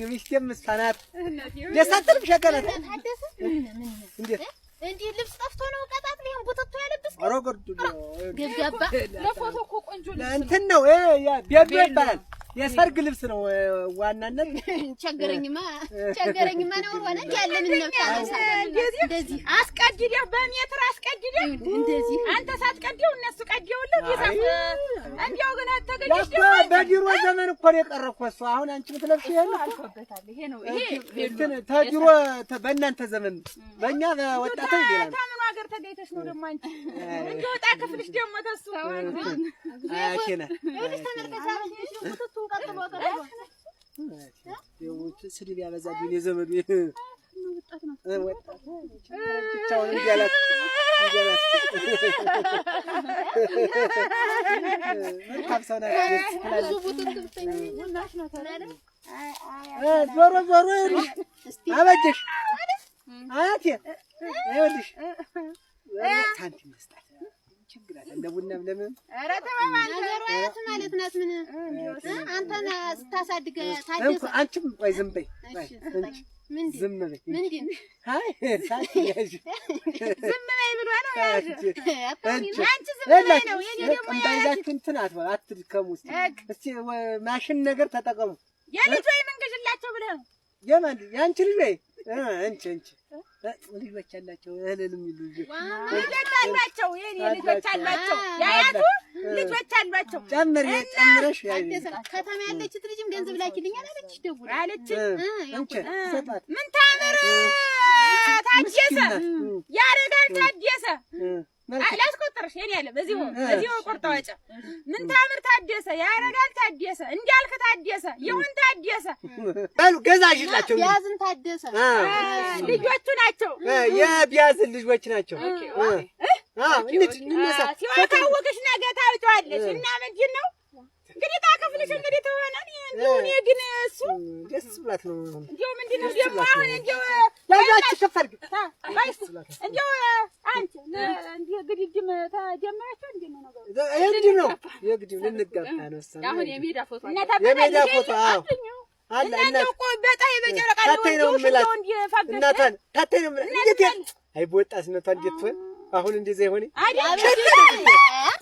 ሚስቴም እሷ የሳትልም ሸቀለት እንዴት እንዴ ልብስ ጠፍቶ ነው ቀጣጥ ሊሆን ቦታቶ ያለብስ አሮገርዱ ገጋባ ለፎቶ እኮ ቆንጆ ልብስ እንትን ነው ያ ቢያዱ ይባላል የሰርግ ልብስ ነው ዋናነት ቸገረኝማ ነው ሆነ ያለን ነፍስ እንደዚህ አስቀድደህ በሜትር አስቀድደህ እንደዚህ አንተ ሳትቀድደው እነሱ ቀድደውልህ ይሳፍ እንዴው ግን አተገኘሽ በዲሮ ዘመን እኮ ነው የቀረኩ እሱ አሁን አንቺ ምትለብሽ ይሄን አልፈበታል ይሄ ነው ይሄ እንትን ተዲሮ በእናንተ ዘመን በእኛ ወጣቶች ይላል ታምኑ ሀገር ተገይተሽ ነው ደግሞ አንቺ እንዴው ወጣ ክፍልሽ ደግሞ ተሱ አኬና ወዲስ ተመርቀሳለሽ ነው ቀጥሎ የውጭ ስድብ ያበዛብኝ የዘመዱ ወጣት ብቻውን እንዲያላት ዞሮ አበጀሽ አያቴ ይኸውልሽ ሳንቲም መስጣት ችግር አለ ለቡናም ለምን ኧረ ተባባል ነገሯት ማለት ናት ምን አንተን ስታሳድገ ታደሰ አንቺም ቆይ ዝም በይ ምንድን ዝም በይ ምንድን አይ ሳንቲም ያዥ ዝም በይ ብሎ ነው ያዥ አንቺ ዝም በይ ነው የኔ ደግሞ እንዳይዛችሁ እንትን አትድከሙ እስቲ ማሽን ነገር ተጠቀሙ የልጅ ወይ መንገጅላቸው ብለህ የማን ያንቺ ልጅ ወይ እንቺ ልጆች አላቸው እህልን የሚሉ ልጆች አሏቸው የኔ ልጆች አሏቸው ያያቱ ልጆች አሏቸው ጨምረሽ ከተማ ያለችት ልጅም ገንዘብ ላኪልኝ አለች ደውል አለች እንቺ ሰጣት ምን ታምር ታደሰ ያረጋል ታደሰ አላስቆጥርሽ የኔ ያለ በዚሁ ቆርጣው አጨ ምን ታምር ታደሰ ያረጋል ታደሰ እንዲያልክ ታደሰ ይሁን ታደሰ ባሉ ገዛሽላቸው ቢያዝን ታደሰ ልጆቹ ናቸው የቢያዝን ልጆች ናቸው እንነሳ ሲወታወቅሽ ነገ ታውጫለሽ እና ምንድን ነው እንግዲህ ታከፍልሽ እንግዲህ ተሆነን እኔ ግን እሱ ደስ ብላት ነው እንደው ምንድን ነው ደግሞ አሁን እንደው ያዛች ከፈልግ እንደው አንቺ እንዴ ግድግም ተጀመራችሁ እንዴ ነው ነገሩ እንዴ ነው የግድም ልንጋባ ነው እሷ አሁን የሜዳ ፎቶ አዎ አለ እና እኮ በጣም በጨረቃ ነው እናታን ታተይ ነው እንዴት አይ በወጣትነቷ እንዴት ሆነ አሁን እንደዛ ይሆነ